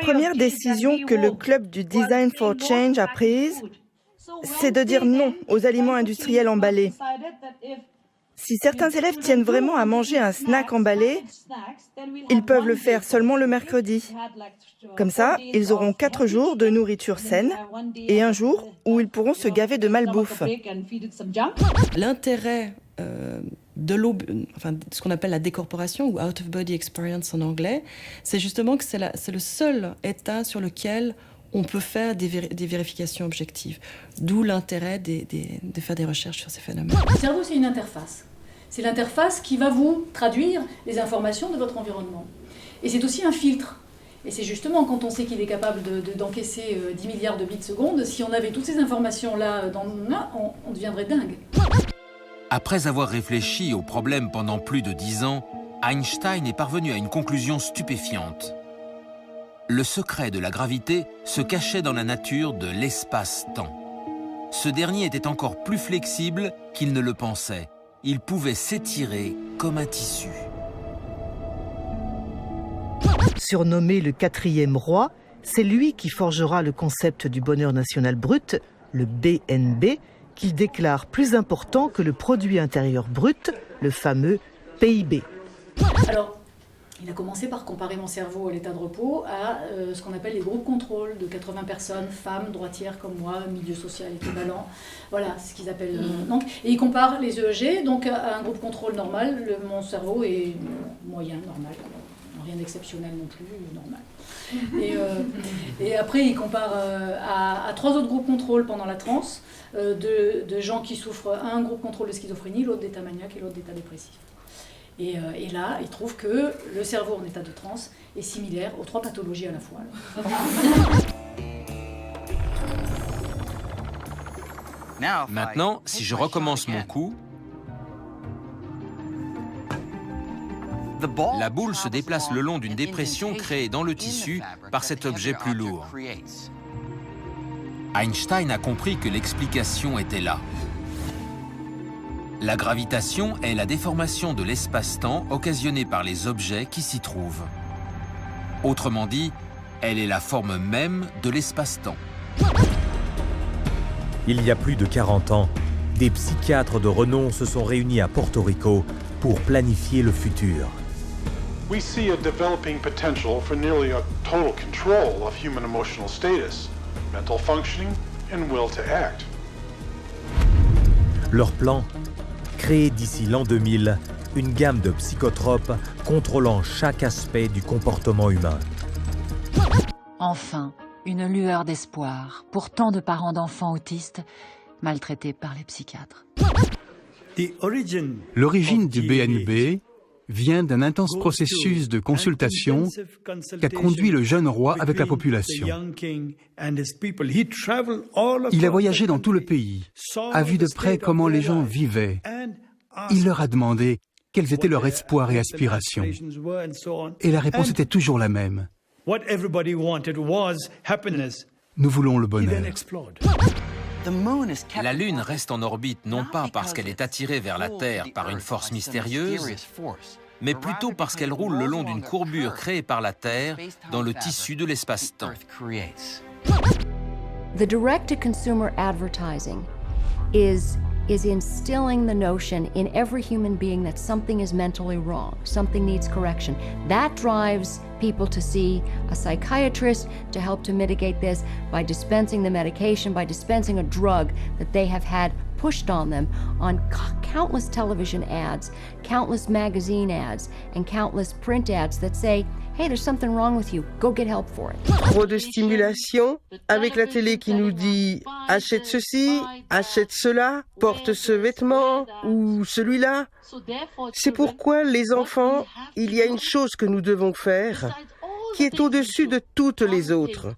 première décision que le club du Design for Change a prise, c'est de dire non aux aliments industriels emballés. Si certains élèves tiennent vraiment à manger un snack emballé, ils peuvent le faire seulement le mercredi. Comme ça, ils auront 4 jours de nourriture saine et un jour où ils pourront se gaver de malbouffe. L'intérêt ce qu'on appelle la décorporation ou out of body experience en anglais, c'est justement que c'est le seul état sur lequel on peut faire des vérifications objectives. D'où l'intérêt de faire des recherches sur ces phénomènes. Le cerveau, c'est une interface. C'est l'interface qui va vous traduire les informations de votre environnement. Et c'est aussi un filtre. Et c'est justement quand on sait qu'il est capable d'encaisser 10 milliards de bits secondes, si on avait toutes ces informations-là on deviendrait dingue. Après avoir réfléchi au problème pendant plus de 10 ans, Einstein est parvenu à une conclusion stupéfiante. Le secret de la gravité se cachait dans la nature de l'espace-temps. Ce dernier était encore plus flexible qu'il ne le pensait. Il pouvait s'étirer comme un tissu. Surnommé le 4e roi, c'est lui qui forgera le concept du bonheur national brut, le BNB, qu'il déclare plus important que le produit intérieur brut, le fameux PIB. Alors, il a commencé par comparer mon cerveau à l'état de repos à ce qu'on appelle les groupes contrôle de 80 personnes, femmes, droitières comme moi, milieu social équivalent. Voilà, c'est ce qu'ils appellent. Donc, et il compare les EEG donc, à un groupe contrôle normal. Mon cerveau est moyen, normal. Rien d'exceptionnel non plus, normal. Et après, il compare à 3 autres groupes contrôle pendant la transe, de gens qui souffrent, un groupe contrôle de schizophrénie, l'autre d'état maniaque et l'autre d'état dépressif. Et là, il trouve que le cerveau en état de transe est similaire aux 3 pathologies à la fois. Maintenant, si je recommence mon coup, la boule se déplace le long d'une dépression créée dans le tissu par cet objet plus lourd. Einstein a compris que l'explication était là. La gravitation est la déformation de l'espace-temps occasionnée par les objets qui s'y trouvent. Autrement dit, elle est la forme même de l'espace-temps. Il y a plus de 40 ans, des psychiatres de renom se sont réunis à Porto Rico pour planifier le futur. We see a developing potential for nearly a total control of human emotional status, mental functioning, and will to act. Leur plan ? Créer d'ici l'an 2000 une gamme de psychotropes contrôlant chaque aspect du comportement humain. Enfin, une lueur d'espoir pour tant de parents d'enfants autistes maltraités par les psychiatres. L'origine du BNB vient d'un intense processus de consultation qu'a conduit le jeune roi avec la population. Il a voyagé dans tout le pays, a vu de près comment les gens vivaient. Il leur a demandé quels étaient leurs espoirs et aspirations. Et la réponse était toujours la même. Nous voulons le bonheur. La Lune reste en orbite non pas parce qu'elle est attirée vers la Terre par une force mystérieuse, mais plutôt parce qu'elle roule le long d'une courbure créée par la Terre dans le tissu de l'espace-temps. The direct-to-consumer advertising is instilling the notion in every human being that something is mentally wrong, something needs correction. That drives people to see a psychiatrist to help to mitigate this by dispensing the medication, by dispensing a drug that they have had pushed on them on countless television ads, countless magazine ads, and countless print ads that say, hey, there's something wrong with you, go get help for it. Trop de stimulation, avec la télé qui nous dit « achète ceci, achète cela, porte ce vêtement ou celui-là ». C'est pourquoi les enfants, il y a une chose que nous devons faire qui est au-dessus de toutes les autres.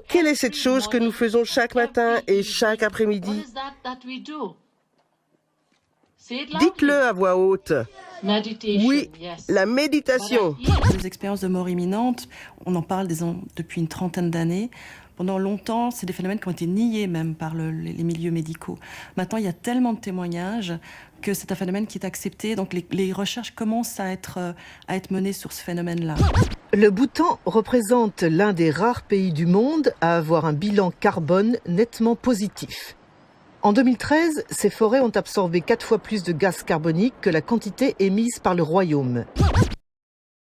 Quelle est cette chose que nous faisons chaque matin et chaque après-midi? Dites-le à voix haute. Oui, la méditation. Les expériences de mort imminente, on en parle depuis une trentaine d'années. Pendant longtemps, c'est des phénomènes qui ont été niés même par les milieux médicaux. Maintenant, il y a tellement de témoignages que c'est un phénomène qui est accepté. Donc les recherches commencent à être menées sur ce phénomène-là. Le Bhoutan représente l'un des rares pays du monde à avoir un bilan carbone nettement positif. En 2013, ces forêts ont absorbé 4 fois plus de gaz carbonique que la quantité émise par le royaume.